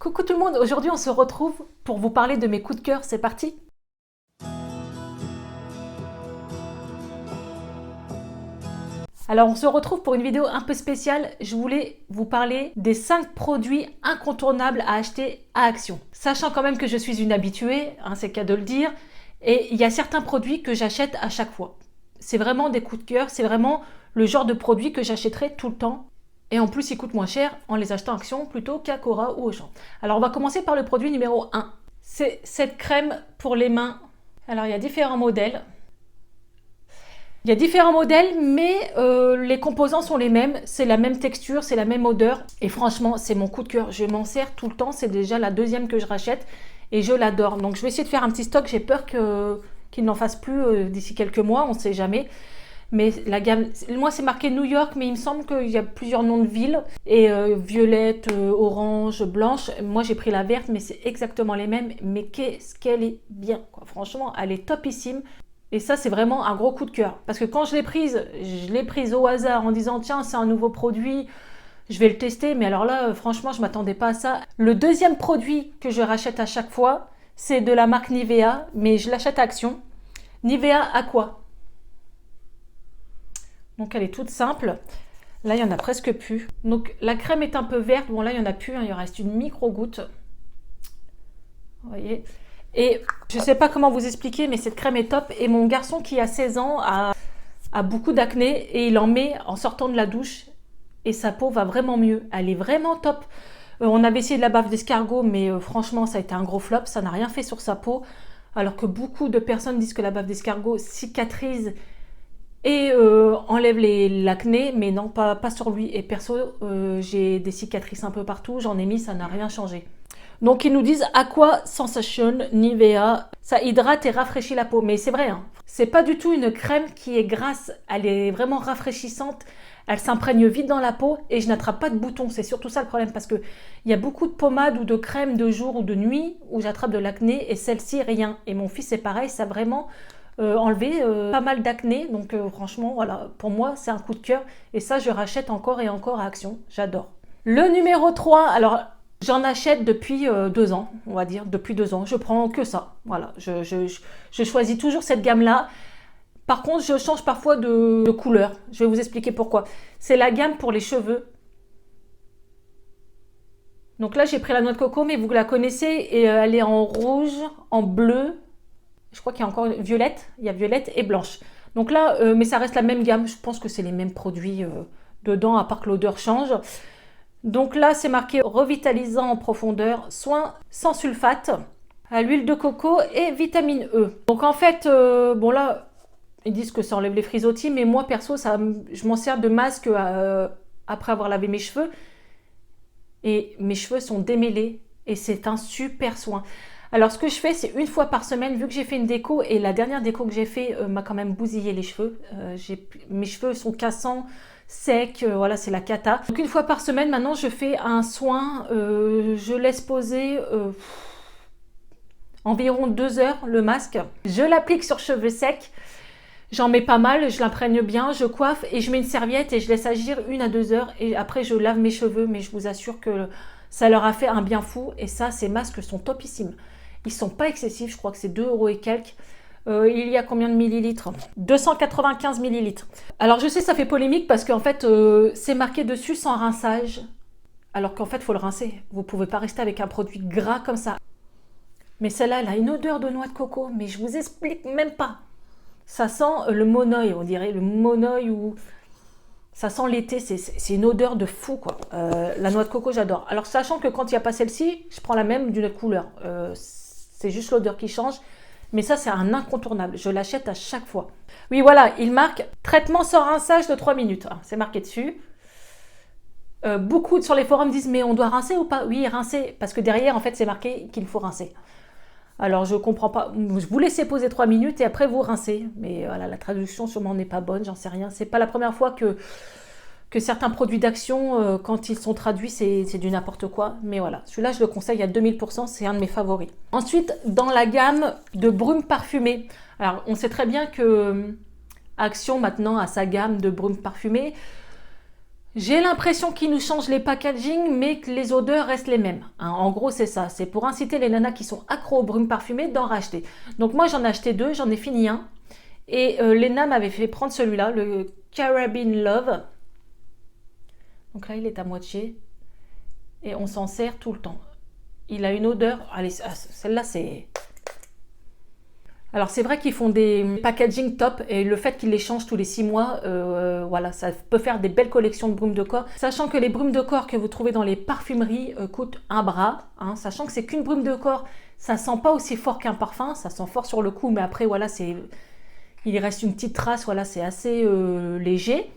Coucou tout le monde, aujourd'hui on se retrouve pour vous parler de mes coups de cœur, c'est parti. Alors on se retrouve pour une vidéo un peu spéciale, je voulais vous parler des 5 produits incontournables à acheter à Action. Sachant quand même que je suis une habituée, c'est le cas de le dire, et il y a certains produits que j'achète à chaque fois. C'est vraiment des coups de cœur, c'est vraiment le genre de produit que j'achèterai tout le temps. Et en plus, ils coûtent moins cher en les achetant à Action plutôt qu'à Cora ou Auchan. Alors, on va commencer par le produit numéro 1. C'est cette crème pour les mains. Alors, il y a différents modèles. Mais les composants sont les mêmes. C'est la même texture, c'est la même odeur. Et franchement, c'est mon coup de cœur. Je m'en sers tout le temps. C'est déjà la deuxième que je rachète. Et je l'adore. Donc, je vais essayer de faire un petit stock. J'ai peur qu'il n'en fasse plus d'ici quelques mois. On ne sait jamais. Mais la gamme, moi c'est marqué New York, mais il me semble qu'il y a plusieurs noms de villes. Et violette, orange, blanche. Moi j'ai pris la verte, mais c'est exactement les mêmes. Mais qu'est-ce qu'elle est bien, quoi. Franchement, elle est topissime. Et ça, c'est vraiment un gros coup de cœur. Parce que quand je l'ai prise au hasard en disant tiens, c'est un nouveau produit, je vais le tester. Mais alors là, franchement, je ne m'attendais pas à ça. Le deuxième produit que je rachète à chaque fois, c'est de la marque Nivea, mais je l'achète à Action. Nivea Aqua. Donc elle est toute simple. Là, il n'y en a presque plus. Donc la crème est un peu verte. Bon, là, il n'y en a plus. Il reste une micro-goutte. Vous voyez. Et je ne sais pas comment vous expliquer, mais cette crème est top. Et mon garçon qui a 16 ans a beaucoup d'acné et il en met en sortant de la douche. Et sa peau va vraiment mieux. Elle est vraiment top. On avait essayé de la bave d'escargot, mais franchement, ça a été un gros flop. Ça n'a rien fait sur sa peau. Alors que beaucoup de personnes disent que la bave d'escargot cicatrise et enlève l'acné, mais non, pas sur lui. Et perso, j'ai des cicatrices un peu partout, j'en ai mis, ça n'a rien changé. Donc ils nous disent Aqua Sensation Nivea, ça hydrate et rafraîchit la peau. Mais c'est vrai, c'est pas du tout une crème qui est grasse, elle est vraiment rafraîchissante, elle s'imprègne vite dans la peau et je n'attrape pas de boutons. C'est surtout ça le problème, parce qu'il y a beaucoup de pommades ou de crèmes de jour ou de nuit où j'attrape de l'acné et celle-ci rien. Et mon fils c'est pareil, ça a vraiment enlevé pas mal d'acné. Donc franchement, voilà, pour moi c'est un coup de cœur. Et ça, je rachète encore et encore à Action, j'adore. Le numéro 3, alors j'en achète depuis 2 ans, on va dire, depuis 2 ans. Je prends que ça, voilà, je choisis toujours cette gamme-là. Par contre, je change parfois de couleur. Je vais vous expliquer pourquoi. C'est la gamme pour les cheveux. Donc là, j'ai pris la noix de coco, mais vous la connaissez. Et elle est en rouge, en bleu. Je crois qu'il y a encore violette. Il y a violette et blanche. Donc là, mais ça reste la même gamme. Je pense que c'est les mêmes produits dedans, à part que l'odeur change. Donc là, c'est marqué revitalisant en profondeur, soin sans sulfate, à l'huile de coco et vitamine E. Donc en fait, bon là... Ils disent que ça enlève les frisottis, mais moi, perso, je m'en sers de masque après avoir lavé mes cheveux. Et mes cheveux sont démêlés et c'est un super soin. Alors, ce que je fais, c'est une fois par semaine, vu que j'ai fait une déco, et la dernière déco que j'ai fait m'a quand même bousillé les cheveux. Mes cheveux sont cassants, secs, voilà, c'est la cata. Donc, une fois par semaine, maintenant, je fais un soin. Je laisse poser... environ 2 heures le masque. Je l'applique sur cheveux secs. J'en mets pas mal, je l'imprègne bien, je coiffe et je mets une serviette et je laisse agir 1 à 2 heures. Et après, je lave mes cheveux, mais je vous assure que ça leur a fait un bien fou. Et ça, ces masques sont topissimes. Ils sont pas excessifs, je crois que c'est 2 € et quelques. Il y a combien de millilitres? 295 millilitres. Alors, je sais, ça fait polémique parce qu'en fait, c'est marqué dessus sans rinçage. Alors qu'en fait, il faut le rincer. Vous ne pouvez pas rester avec un produit gras comme ça. Mais celle-là, elle a une odeur de noix de coco, mais je vous explique même pas. Ça sent le monoeil, on dirait le monoeil, ou ça sent l'été, c'est une odeur de fou, quoi. La noix de coco, j'adore. Alors, sachant que quand il n'y a pas celle-ci, je prends la même d'une autre couleur. C'est juste l'odeur qui change. Mais ça, c'est un incontournable. Je l'achète à chaque fois. Oui, voilà, il marque traitement sans rinçage de 3 minutes. C'est marqué dessus. Beaucoup sur les forums disent, mais on doit rincer ou pas? Oui, rincer. Parce que derrière, en fait, c'est marqué qu'il faut rincer. Alors, je comprends pas. Vous laissez poser 3 minutes et après, vous rincez. Mais voilà, la traduction sûrement n'est pas bonne, j'en sais rien. C'est pas la première fois que certains produits d'Action, quand ils sont traduits, c'est du n'importe quoi. Mais voilà, celui-là, je le conseille à 2000%, c'est un de mes favoris. Ensuite, dans la gamme de brumes parfumées. Alors, on sait très bien que Action, maintenant, a sa gamme de brumes parfumées. J'ai l'impression qu'ils nous changent les packaging, mais que les odeurs restent les mêmes. Hein, en gros, c'est ça. C'est pour inciter les nanas qui sont accros aux brumes parfumées d'en racheter. Donc moi, j'en ai acheté 2, j'en ai fini un. Et Léna m'avait fait prendre celui-là, le Caribbean Love. Donc là, il est à moitié. Et on s'en sert tout le temps. Il a une odeur... Allez, celle-là, c'est... Alors c'est vrai qu'ils font des packaging top et le fait qu'ils les changent tous les 6 mois, voilà, ça peut faire des belles collections de brumes de corps. Sachant que les brumes de corps que vous trouvez dans les parfumeries coûtent un bras, hein, sachant que c'est qu'une brume de corps, ça sent pas aussi fort qu'un parfum, ça sent fort sur le coup, mais après voilà, il reste une petite trace, voilà, c'est assez léger.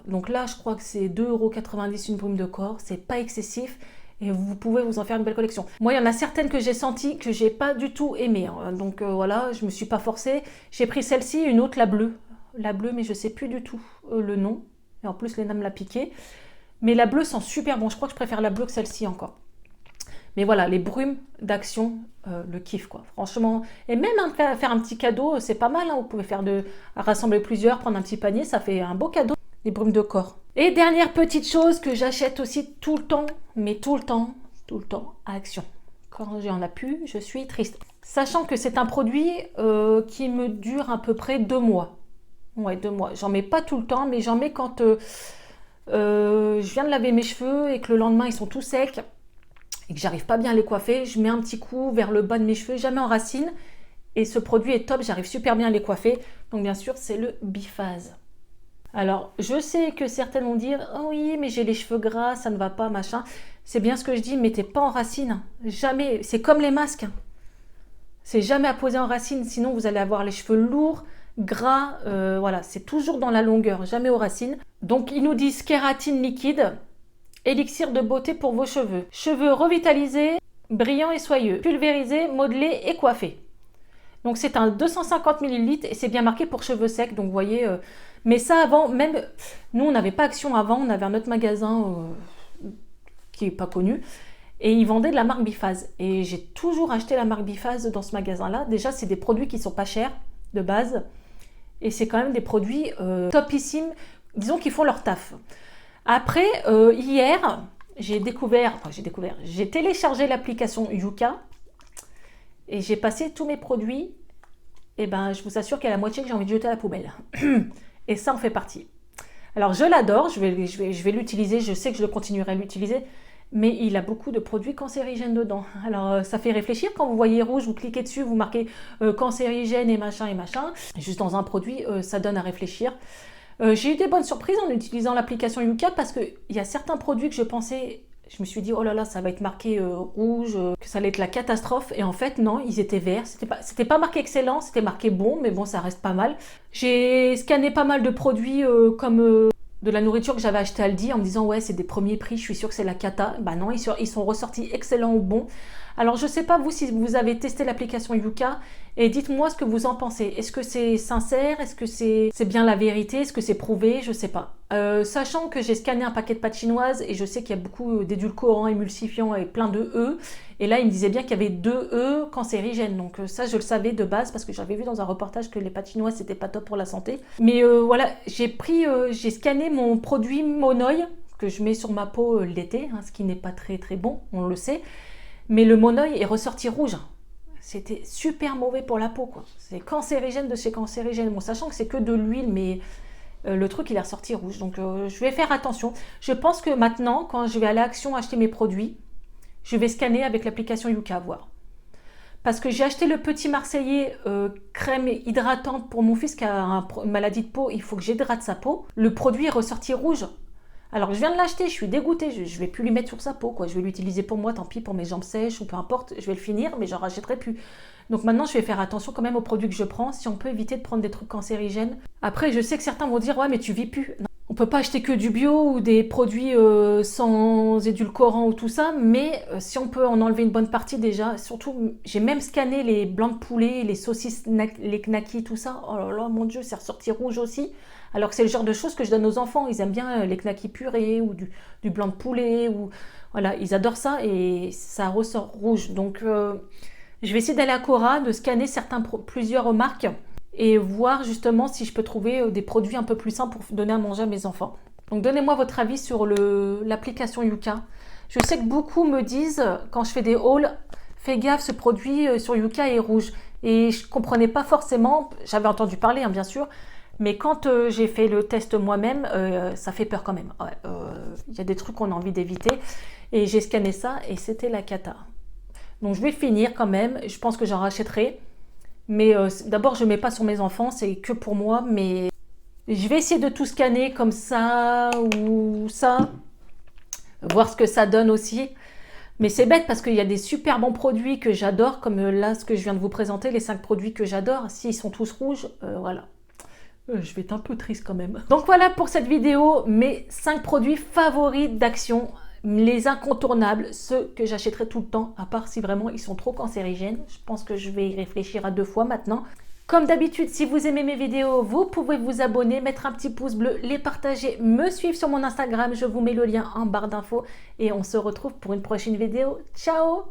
Donc là, je crois que c'est 2,90 € une brume de corps, c'est pas excessif. Et vous pouvez vous en faire une belle collection. Moi, il y en a certaines que j'ai senties que j'ai pas du tout aimées. Hein. Donc voilà, je me suis pas forcée. J'ai pris celle-ci, une autre, la bleue. La bleue, mais je sais plus du tout le nom. Et en plus, Léna me l'a piqué. Mais la bleue sent super bon. Je crois que je préfère la bleue que celle-ci encore. Mais voilà, les brumes d'Action, le kiff quoi. Franchement, et même faire un petit cadeau, c'est pas mal. Hein. Vous pouvez rassembler plusieurs, prendre un petit panier, ça fait un beau cadeau. Les brumes de corps. Et dernière petite chose que j'achète aussi tout le temps, mais tout le temps à Action. Quand j'en ai plus, je suis triste. Sachant que c'est un produit qui me dure à peu près 2 mois. Ouais, 2 mois. J'en mets pas tout le temps, mais j'en mets quand je viens de laver mes cheveux et que le lendemain ils sont tout secs et que j'arrive pas bien à les coiffer. Je mets un petit coup vers le bas de mes cheveux, jamais en racine. Et ce produit est top, j'arrive super bien à les coiffer. Donc bien sûr, c'est le Biphase. Alors, je sais que certaines vont dire « Oh oui, mais j'ai les cheveux gras, ça ne va pas, machin. » C'est bien ce que je dis, mettez pas en racine. Jamais. C'est comme les masques. C'est jamais à poser en racine, sinon vous allez avoir les cheveux lourds, gras. Voilà, c'est toujours dans la longueur, jamais aux racines. Donc, ils nous disent kératine liquide, élixir de beauté pour vos cheveux. Cheveux revitalisés, brillants et soyeux, pulvérisés, modelés et coiffés. Donc, c'est un 250 ml et c'est bien marqué pour cheveux secs. Donc, vous voyez... Mais ça avant, même nous on n'avait pas Action avant, on avait un autre magasin qui n'est pas connu et ils vendaient de la marque Biphase. Et j'ai toujours acheté la marque Biphase dans ce magasin-là. Déjà c'est des produits qui sont pas chers de base et c'est quand même des produits topissimes, disons qu'ils font leur taf. Après hier j'ai téléchargé l'application Yuka et j'ai passé tous mes produits. Et ben je vous assure qu'il y a la moitié que j'ai envie de jeter à la poubelle. Et ça en fait partie. Alors je l'adore, je vais l'utiliser, je sais que je le continuerai à l'utiliser, mais il a beaucoup de produits cancérigènes dedans. Alors ça fait réfléchir, quand vous voyez rouge, vous cliquez dessus, vous marquez cancérigène et machin. Juste dans un produit, ça donne à réfléchir. J'ai eu des bonnes surprises en utilisant l'application Yuka parce qu'il y a certains produits que je pensais... Je me suis dit, oh là là, ça va être marqué rouge, que ça allait être la catastrophe. Et en fait, non, ils étaient verts. C'était pas marqué excellent, c'était marqué bon, mais bon, ça reste pas mal. J'ai scanné pas mal de produits comme de la nourriture que j'avais acheté à Aldi en me disant, ouais, c'est des premiers prix, je suis sûre que c'est la cata. Bah non, ils sont ressortis excellents ou bons. Alors, je sais pas, vous, si vous avez testé l'application Yuka, et dites-moi ce que vous en pensez. Est-ce que c'est sincère? Est-ce que c'est bien la vérité? Est-ce que c'est prouvé? Je sais pas. Sachant que j'ai scanné un paquet de pâtes chinoises et je sais qu'il y a beaucoup d'édulcorants, émulsifiants et plein de E. Et là, il me disait bien qu'il y avait 2 E cancérigènes. Donc ça, je le savais de base parce que j'avais vu dans un reportage que les pâtes chinoises, c'était pas top pour la santé. Mais voilà, j'ai scanné mon produit Monoï que je mets sur ma peau l'été, hein, ce qui n'est pas très très bon, on le sait. Mais le Monoï est ressorti rouge. C'était super mauvais pour la peau, quoi. C'est cancérigène de chez cancérigène. Bon, sachant que c'est que de l'huile, mais le truc, il est ressorti rouge. Donc, je vais faire attention. Je pense que maintenant, quand je vais aller à Action acheter mes produits, je vais scanner avec l'application Yuka, voir. Parce que j'ai acheté le petit Marseillais crème hydratante pour mon fils qui a une maladie de peau. Il faut que j'hydrate sa peau. Le produit est ressorti rouge. Alors, je viens de l'acheter, je suis dégoûtée, je ne vais plus lui mettre sur sa peau, quoi. Je vais l'utiliser pour moi, tant pis, pour mes jambes sèches ou peu importe, je vais le finir, mais j'en rachèterai plus. Donc maintenant, je vais faire attention quand même aux produits que je prends, si on peut éviter de prendre des trucs cancérigènes. Après, je sais que certains vont dire, ouais, mais tu vis plus. Non. On peut pas acheter que du bio ou des produits sans édulcorants ou tout ça, mais si on peut en enlever une bonne partie déjà, surtout, j'ai même scanné les blancs de poulet, les saucisses, les knackis, tout ça. Oh là là, mon Dieu, c'est ressorti rouge aussi. Alors que c'est le genre de choses que je donne aux enfants. Ils aiment bien les knackis purés ou du blanc de poulet. Ou voilà, ils adorent ça et ça ressort rouge. Donc, je vais essayer d'aller à Cora, de scanner plusieurs marques et voir justement si je peux trouver des produits un peu plus sains pour donner à manger à mes enfants. Donc donnez-moi votre avis sur l'application Yuka. Je sais que beaucoup me disent, quand je fais des hauls, fais gaffe, ce produit sur Yuka est rouge. Et je ne comprenais pas forcément, j'avais entendu parler hein, bien sûr, mais quand j'ai fait le test moi-même, ça fait peur quand même. Il y a des trucs qu'on a envie d'éviter. Et j'ai scanné ça et c'était la cata. Donc je vais finir quand même, je pense que j'en rachèterai. Mais d'abord je ne mets pas sur mes enfants, c'est que pour moi, mais je vais essayer de tout scanner comme ça ou ça, voir ce que ça donne aussi. Mais c'est bête parce qu'il y a des super bons produits que j'adore, comme là ce que je viens de vous présenter, les 5 produits que j'adore. S'ils sont tous rouges, voilà. Je vais être un peu triste quand même. Donc voilà pour cette vidéo, mes 5 produits favoris d'Action, les incontournables, ceux que j'achèterai tout le temps, à part si vraiment ils sont trop cancérigènes. Je pense que je vais y réfléchir à 2 fois maintenant. Comme d'habitude, si vous aimez mes vidéos, vous pouvez vous abonner, mettre un petit pouce bleu, les partager, me suivre sur mon Instagram. Je vous mets le lien en barre d'infos et on se retrouve pour une prochaine vidéo. Ciao!